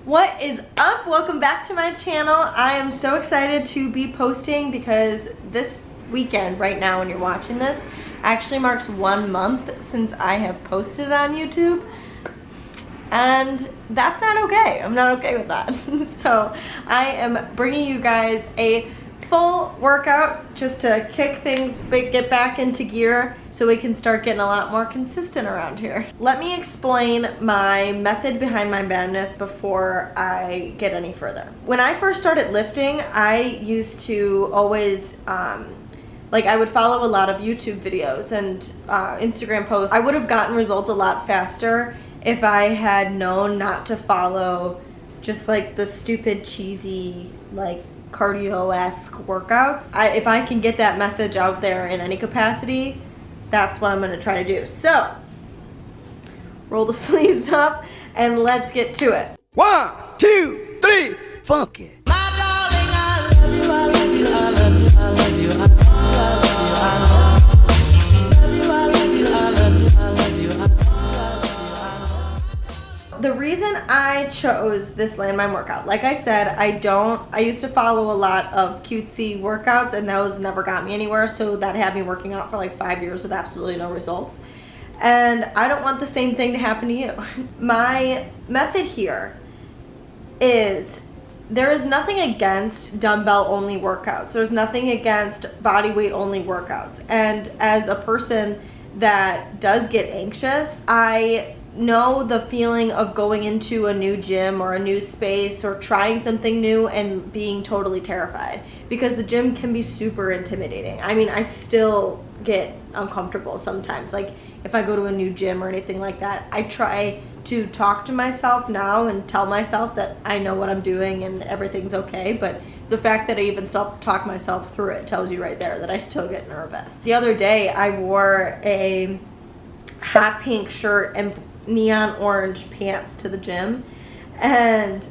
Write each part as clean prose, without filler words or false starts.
What is up? Welcome back to my channel. I am so excited to be posting because this weekend, right now when you're watching this, actually marks 1 month since I have posted on YouTube. And that's not okay. I'm not okay with that. So I am bringing you guys a full workout just to kick things, get back into gear so we can start getting a lot more consistent around here. Let me explain my method behind my madness before I get any further. When I first started lifting, I used to always, I would follow a lot of YouTube videos and Instagram posts. I would have gotten results a lot faster if I had known not to follow just like the stupid, cheesy, like cardio-esque workouts. If I can get that message out there in any capacity, that's what I'm gonna try to do. So, roll the sleeves up and let's get to it. 1, 2, 3, funk it. My darling, I love you, I love you, I love you, I love you, I love you, I love you, The reason I chose this landmine workout, like I said, I used to follow a lot of cutesy workouts and those never got me anywhere, so that had me working out for like 5 years with absolutely no results. And I don't want the same thing to happen to you. My method here is, there is nothing against dumbbell only workouts. There's nothing against body weight only workouts. And as a person that does get anxious, I know the feeling of going into a new gym or a new space or trying something new and being totally terrified, because the gym can be super intimidating. I mean, I still get uncomfortable sometimes. Like if I go to a new gym or anything like that, I try to talk to myself now and tell myself that I know what I'm doing and everything's okay, but the fact that I even still talk myself through it tells you right there that I still get nervous. The other day I wore a hot pink shirt and neon orange pants to the gym, and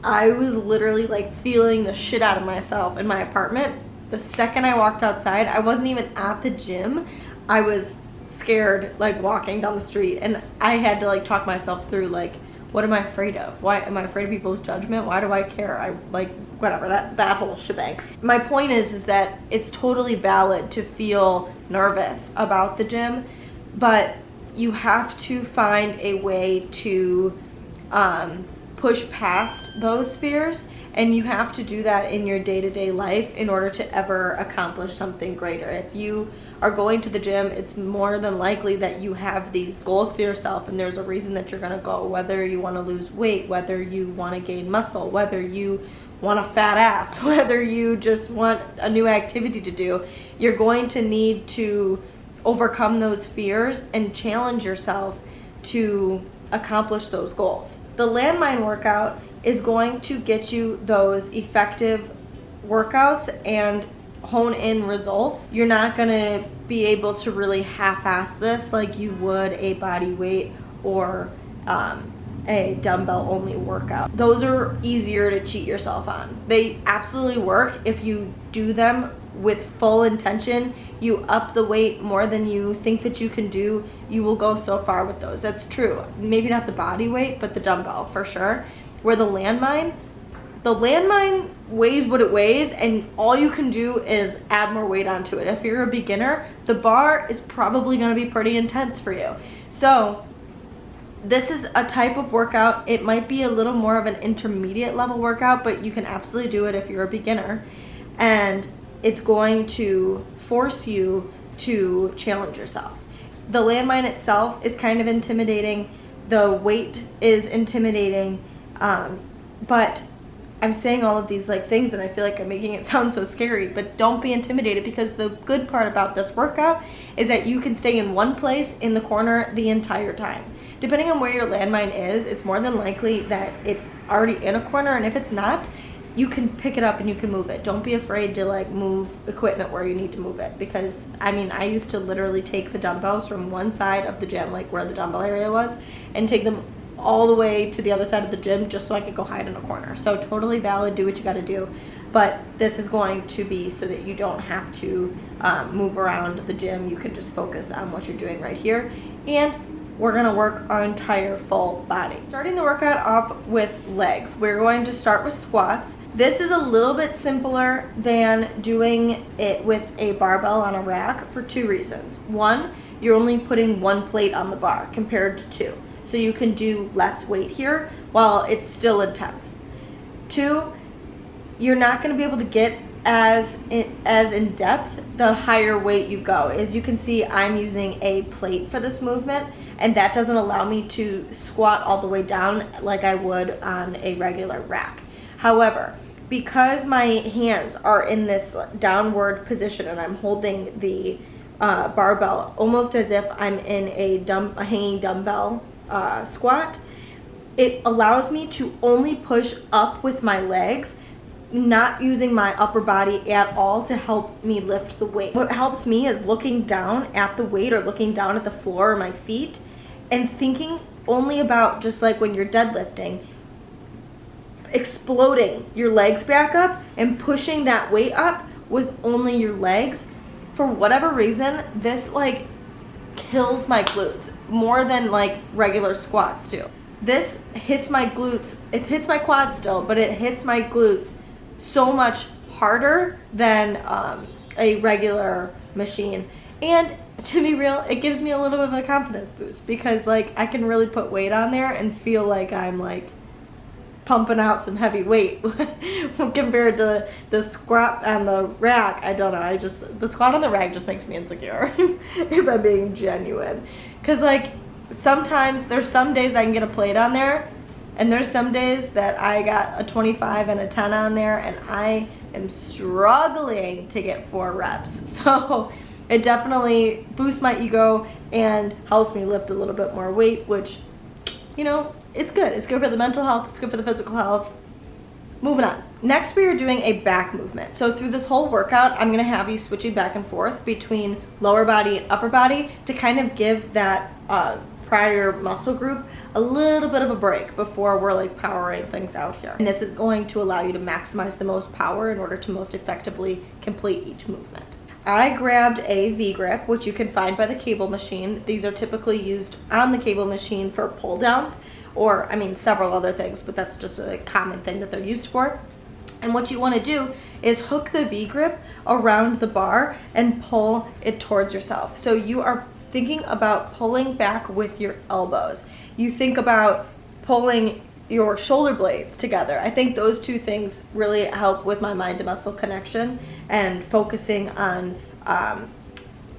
I was literally like feeling the shit out of myself in my apartment. The second I walked outside, I wasn't even at the gym, I was scared like walking down the street, and I had to like talk myself through like, what am I afraid of? Why am I afraid of people's judgment? Why do I care? I like whatever, that whole shebang. My point is that it's totally valid to feel nervous about the gym, but you have to find a way to push past those fears, and you have to do that in your day-to-day life in order to ever accomplish something greater. If you are going to the gym, it's more than likely that you have these goals for yourself, and there's a reason that you're gonna go, whether you wanna lose weight, whether you wanna gain muscle, whether you want a fat ass, whether you just want a new activity to do. You're going to need to overcome those fears and challenge yourself to accomplish those goals. The landmine workout is going to get you those effective workouts and hone in results. You're not gonna be able to really half-ass this like you would a body weight or a dumbbell only workout. Those are easier to cheat yourself on. They absolutely work if you do them with full intention. You up the weight more than you think that you can do, you will go so far with those. That's true. Maybe not the body weight, but the dumbbell for sure. Where the landmine weighs what it weighs, and all you can do is add more weight onto it. If you're a beginner, the bar is probably gonna be pretty intense for you. So this is a type of workout. It might be a little more of an intermediate level workout, but you can absolutely do it if you're a beginner. And it's going to force you to challenge yourself. The landmine itself is kind of intimidating. The weight is intimidating, but I'm saying all of these like things and I feel like I'm making it sound so scary, but don't be intimidated, because the good part about this workout is that you can stay in one place in the corner the entire time. Depending on where your landmine is, it's more than likely that it's already in a corner, and if it's not, you can pick it up and you can move it. Don't be afraid to like move equipment where you need to move it, because I mean, I used to literally take the dumbbells from one side of the gym, like where the dumbbell area was, and take them all the way to the other side of the gym just so I could go hide in a corner. So totally valid, do what you gotta do. But this is going to be so that you don't have to move around the gym. You can just focus on what you're doing right here. And we're gonna work our entire full body. Starting the workout off with legs, we're going to start with squats. This is a little bit simpler than doing it with a barbell on a rack for two reasons. One, you're only putting one plate on the bar compared to two. So you can do less weight here while it's still intense. Two, you're not gonna be able to get as in depth the higher weight you go. As you can see, I'm using a plate for this movement, and that doesn't allow me to squat all the way down like I would on a regular rack. However, because my hands are in this downward position and I'm holding the barbell almost as if I'm in a hanging dumbbell squat, it allows me to only push up with my legs, not using my upper body at all to help me lift the weight. What helps me is looking down at the weight or looking down at the floor or my feet and thinking only about, just like when you're deadlifting, exploding your legs back up and pushing that weight up with only your legs. For whatever reason, this like kills my glutes more than like regular squats do. This hits my glutes, it hits my quads still, but it hits my glutes so much harder than a regular machine. And to be real, it gives me a little bit of a confidence boost because like I can really put weight on there and feel like I'm like pumping out some heavy weight compared to the squat on the rack. I don't know, the squat on the rack just makes me insecure if I'm being genuine. Cause like sometimes there's some days I can get a plate on there, and there's some days that I got a 25 and a 10 on there and I am struggling to get 4 reps. So it definitely boosts my ego and helps me lift a little bit more weight, which, you know, it's good. It's good for the mental health, it's good for the physical health. Moving on. Next, we are doing a back movement. So through this whole workout, I'm gonna have you switching back and forth between lower body and upper body to kind of give that prior muscle group a little bit of a break before we're like powering things out here. And this is going to allow you to maximize the most power in order to most effectively complete each movement. I grabbed a V-grip, which you can find by the cable machine. These are typically used on the cable machine for pull downs, or I mean several other things, but that's just a common thing that they're used for. And what you want to do is hook the V-grip around the bar and pull it towards yourself. So you are thinking about pulling back with your elbows. You think about pulling your shoulder blades together. I think those two things really help with my mind to muscle connection and focusing on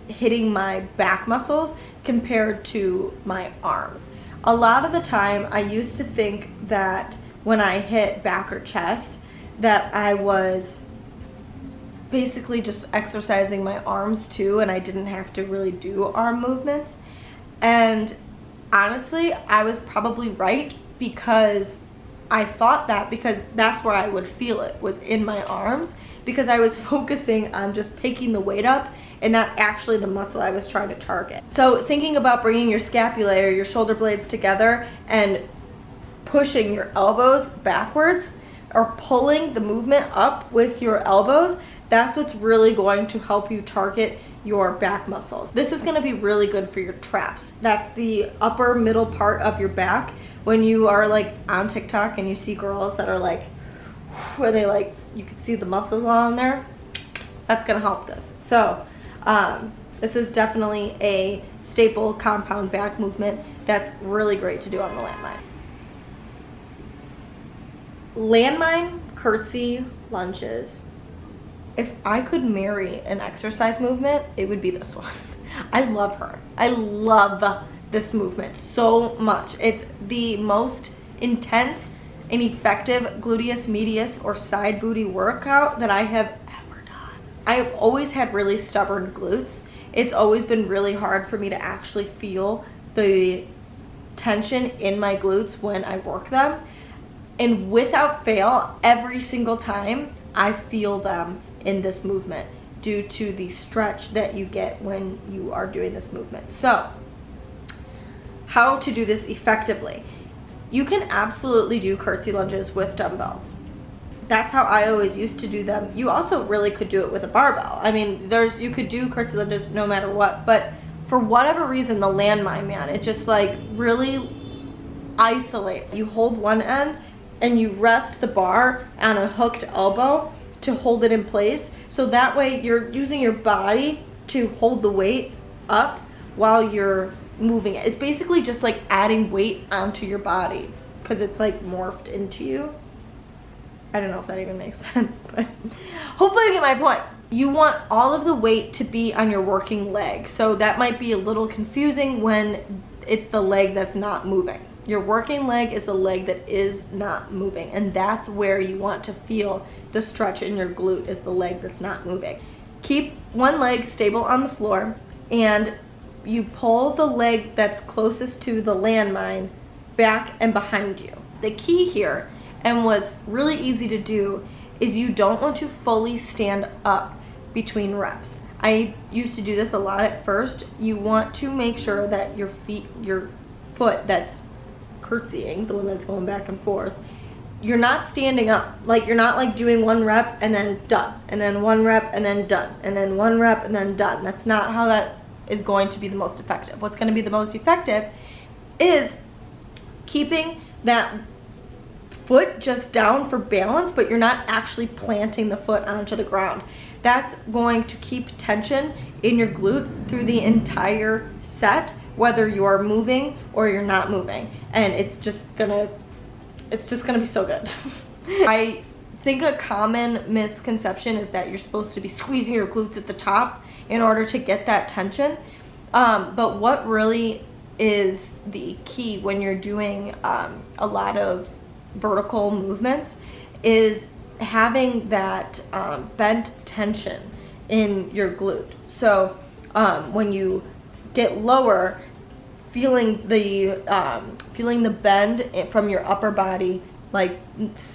hitting my back muscles compared to my arms. A lot of the time I used to think that when I hit back or chest that I was basically just exercising my arms too, and I didn't have to really do arm movements. And honestly, I was probably right, because I thought that because that's where I would feel it, was in my arms, because I was focusing on just picking the weight up and not actually the muscle I was trying to target. So thinking about bringing your scapula or your shoulder blades together and pushing your elbows backwards or pulling the movement up with your elbows, that's what's really going to help you target your back muscles. This is going to be really good for your traps. That's the upper middle part of your back. When you are like on TikTok and you see girls that are like, where they like, you can see the muscles on there, that's going to help this. So this is definitely a staple compound back movement that's really great to do on the landmine. Landmine curtsy lunges. If I could marry an exercise movement, it would be this one. I love her. I love this movement so much. It's the most intense and effective gluteus medius or side booty workout that I have ever done. I've always had really stubborn glutes. It's always been really hard for me to actually feel the tension in my glutes when I work them. And without fail, every single time I feel them in this movement due to the stretch that you get when you are doing this movement. So, how to do this effectively? You can absolutely do curtsy lunges with dumbbells. That's how I always used to do them. You also really could do it with a barbell. I mean, you could do curtsy lunges no matter what, but for whatever reason, the landmine, man, it just like really isolates. You hold one end and you rest the bar on a hooked elbow to hold it in place. So that way you're using your body to hold the weight up while you're moving it. It's basically just like adding weight onto your body because it's like morphed into you. I don't know if that even makes sense, but hopefully you get my point. You want all of the weight to be on your working leg. So that might be a little confusing when it's the leg that's not moving. Your working leg is the leg that is not moving, and that's where you want to feel the stretch in your glute, is the leg that's not moving. Keep one leg stable on the floor, and you pull the leg that's closest to the landmine back and behind you. The key here, and what's really easy to do, is you don't want to fully stand up between reps. I used to do this a lot at first. You want to make sure that your foot that's curtsying, the one that's going back and forth, you're not standing up. Like, you're not like doing one rep and then done, and then one rep and then done, and then one rep and then done. That's not how that is going to be the most effective. What's going to be the most effective is keeping that foot just down for balance, but you're not actually planting the foot onto the ground. That's going to keep tension in your glute through the entire set, whether you're moving or you're not moving. And it's just gonna be so good. I think a common misconception is that you're supposed to be squeezing your glutes at the top in order to get that tension. But what really is the key when you're doing a lot of vertical movements is having that bent tension in your glute. So when you get lower, feeling the bend from your upper body, like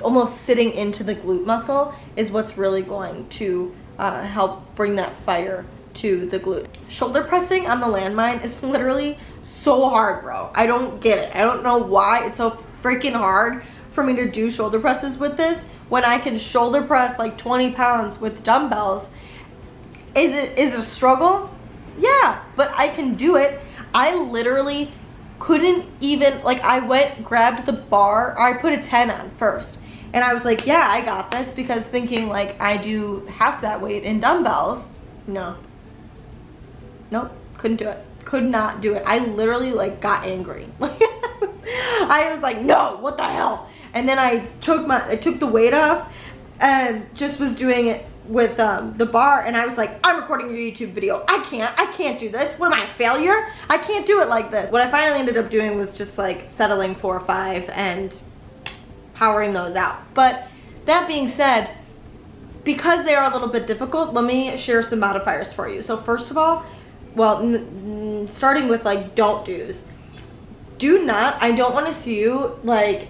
almost sitting into the glute muscle, is what's really going to help bring that fire to the glute. Shoulder pressing on the landmine is literally so hard, bro. I don't get it. I don't know why it's so freaking hard for me to do shoulder presses with this when I can shoulder press like 20 pounds with dumbbells. Is it a struggle? Yeah, but I can do it. I literally couldn't even, like, I grabbed the bar, I put a 10 on first, and I was like, yeah, I got this, because thinking like I do half that weight in dumbbells. Nope, couldn't do it. Could not do it. I literally like got angry. I was like, no, what the hell? And then I took the weight off and just was doing it with the bar, and I was like, I'm recording your YouTube video. I can't do this. What am I, a failure? I can't do it like this. What I finally ended up doing was just like settling 4 or 5 and powering those out. But that being said, because they are a little bit difficult, let me share some modifiers for you. So first of all, well, starting with like don't do's. I don't want to see you like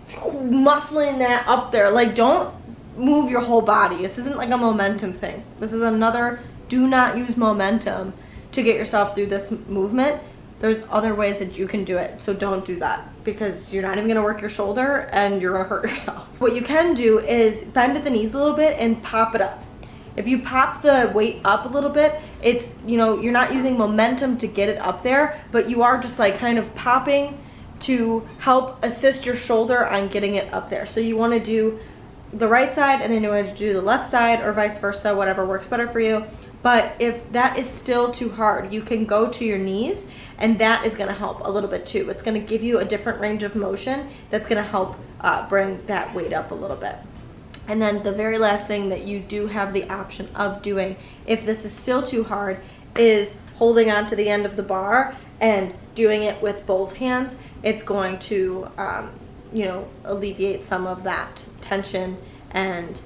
muscling that up there. Like, don't move your whole body. This isn't like a momentum thing. This is another, do not use momentum to get yourself through this movement. There's other ways that you can do it, so don't do that, because you're not even gonna work your shoulder and you're gonna hurt yourself. What you can do is bend at the knees a little bit and pop it up. If you pop the weight up a little bit, it's, you know, you're not using momentum to get it up there, but you are just like kind of popping to help assist your shoulder on getting it up there. So you want to do the right side and then you want to do the left side, or vice versa, whatever works better for you. But if that is still too hard, you can go to your knees, and that is going to help a little bit too. It's going to give you a different range of motion that's going to help bring that weight up a little bit. And then the very last thing that you do have the option of doing, if this is still too hard, is holding on to the end of the bar and doing it with both hands. It's going to, you know, alleviate some of that tension and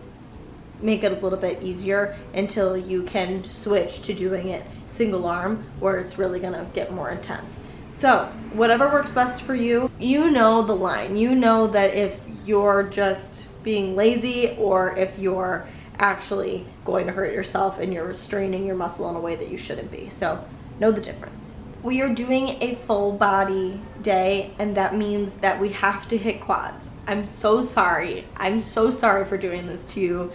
make it a little bit easier until you can switch to doing it single arm, where it's really gonna get more intense. So whatever works best for you, you know the line. You know that if you're just being lazy or if you're actually going to hurt yourself and you're restraining your muscle in a way that you shouldn't be. So know the difference. We are doing a full body day, and that means that we have to hit quads. I'm so sorry. I'm so sorry for doing this to you,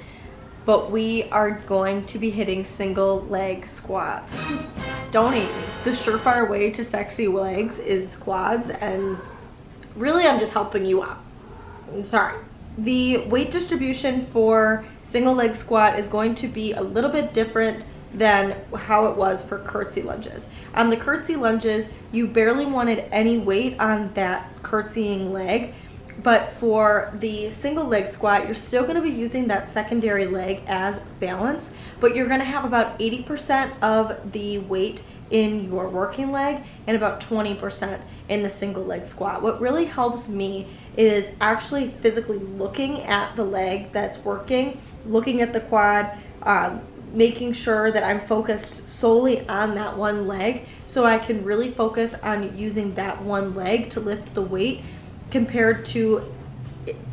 but we are going to be hitting single leg squats. don't hate me. The surefire way to sexy legs is quads, and really I'm just helping you out. I'm sorry. The weight distribution for single leg squat is going to be a little bit different than how it was for curtsy lunges. On the curtsy lunges, you barely wanted any weight on that curtsying leg, but for the single leg squat, you're still going to be using that secondary leg as balance, but you're going to have about 80% of the weight in your working leg and about 20% in the single leg squat. What really helps me is actually physically looking at the leg that's working, looking at the quad, making sure that I'm focused solely on that one leg, so I can really focus on using that one leg to lift the weight, compared to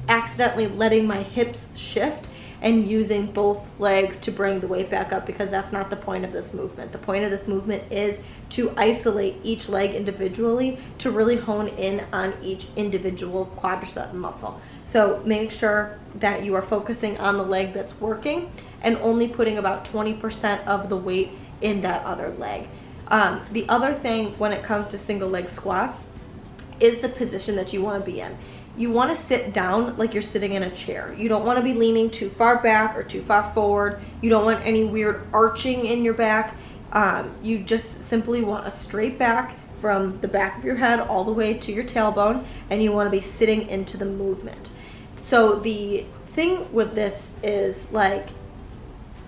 accidentally letting my hips shift and using both legs to bring the weight back up, because that's not the point of this movement. The point of this movement is to isolate each leg individually to really hone in on each individual quadricep muscle. So make sure that you are focusing on the leg that's working and only putting about 20% of the weight in that other leg. The other thing when it comes to single leg squats is the position that you want to be in. You want to sit down like you're sitting in a chair. You don't want to be leaning too far back or too far forward. You don't want any weird arching in your back. You just simply want a straight back from the back of your head all the way to your tailbone, and you want to be sitting into the movement. So the thing with this is, like,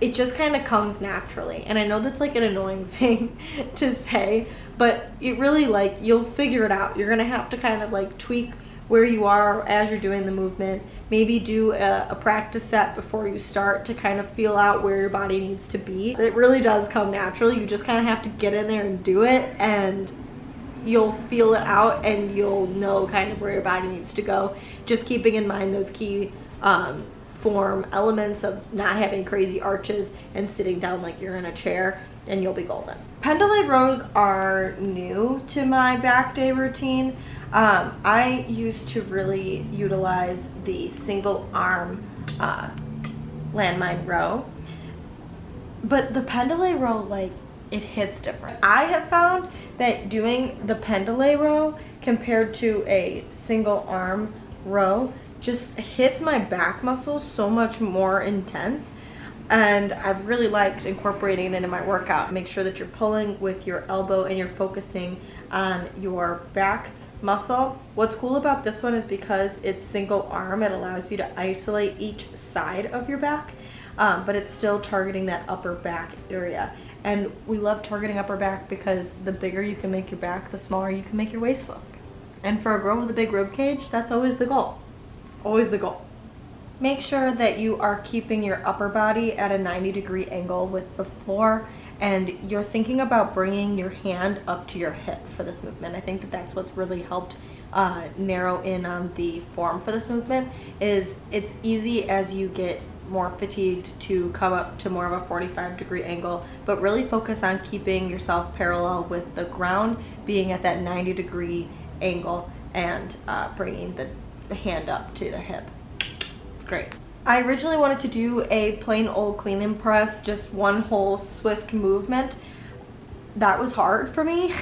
it just kind of comes naturally. And I know that's like an annoying thing to say, but it really, like, you'll figure it out. You're going to have to kind of like tweak where you are as you're doing the movement. Maybe do a practice set before you start to kind of feel out where your body needs to be. It really does come naturally. You just kind of have to get in there and do it, and you'll feel it out and you'll know kind of where your body needs to go. Just keeping in mind those key form elements of not having crazy arches and sitting down like you're in a chair, and you'll be golden. Pendulay rows are new to my back day routine. I used to really utilize the single arm landmine row, but the Pendulay row, like, it hits different. I have found that doing the Pendulay row compared to a single arm row just hits my back muscles so much more intense, and I've really liked incorporating it into my workout. Make sure that you're pulling with your elbow and you're focusing on your back muscle. What's cool about this one is because it's single arm, it allows you to isolate each side of your back, but it's still targeting that upper back area. And we love targeting upper back because the bigger you can make your back, the smaller you can make your waist look. And for a girl with a big rib cage, that's always the goal. Always the goal. Make sure that you are keeping your upper body at a 90-degree angle with the floor, and you're thinking about bringing your hand up to your hip for this movement. I think that that's what's really helped narrow in on the form for this movement. Is it's easy as you get more fatigued to come up to more of a 45-degree angle, but really focus on keeping yourself parallel with the ground, being at that 90-degree angle, and bringing the hand up to the hip. It's great. I originally wanted to do a plain old clean and press, just one whole swift movement. That was hard for me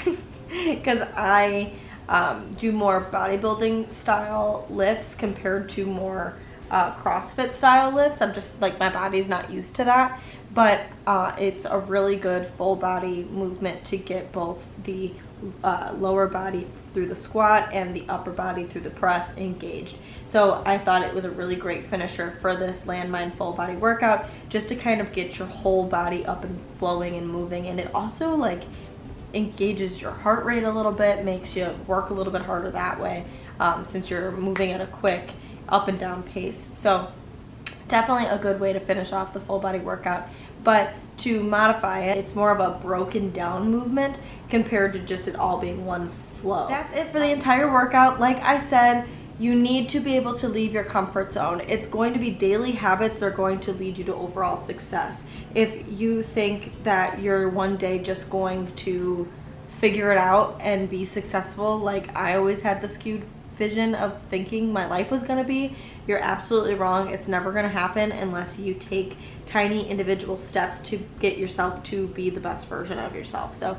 because I do more bodybuilding style lifts compared to more CrossFit style lifts. I'm just like, my body's not used to that, but it's a really good full body movement to get both the lower body through the squat and the upper body through the press engaged. So I thought it was a really great finisher for this landmine full body workout, just to kind of get your whole body up and flowing and moving. And it also, like, engages your heart rate a little bit, makes you work a little bit harder that way, since you're moving at a quick up and down pace. So definitely a good way to finish off the full body workout. But to modify it, it's more of a broken down movement compared to just it all being one flow. That's it for the entire workout. Like I said, you need to be able to leave your comfort zone. It's going to be daily habits that are going to lead you to overall success. If you think that you're one day just going to figure it out and be successful, like I always had the skewed vision of thinking my life was gonna be, you're absolutely wrong. It's never gonna happen unless you take tiny individual steps to get yourself to be the best version of yourself. So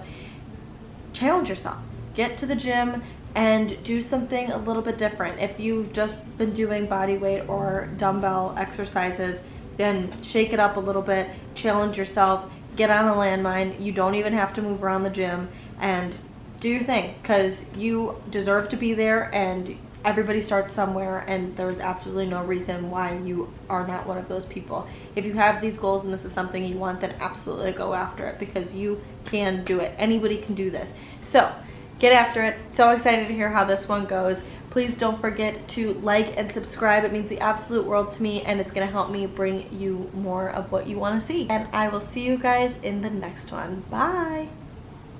challenge yourself. Get to the gym and do something a little bit different. If you've just been doing body weight or dumbbell exercises, then shake it up a little bit, challenge yourself, get on a landmine. You don't even have to move around the gym, and do your thing, because you deserve to be there, and everybody starts somewhere, and there's absolutely no reason why you are not one of those people. If you have these goals and this is something you want, then absolutely go after it, because you can do it. Anybody can do this. So get after it. So excited to hear how this one goes. Please don't forget to like and subscribe. It means the absolute world to me, and it's gonna help me bring you more of what you wanna see. And I will see you guys in the next one. Bye.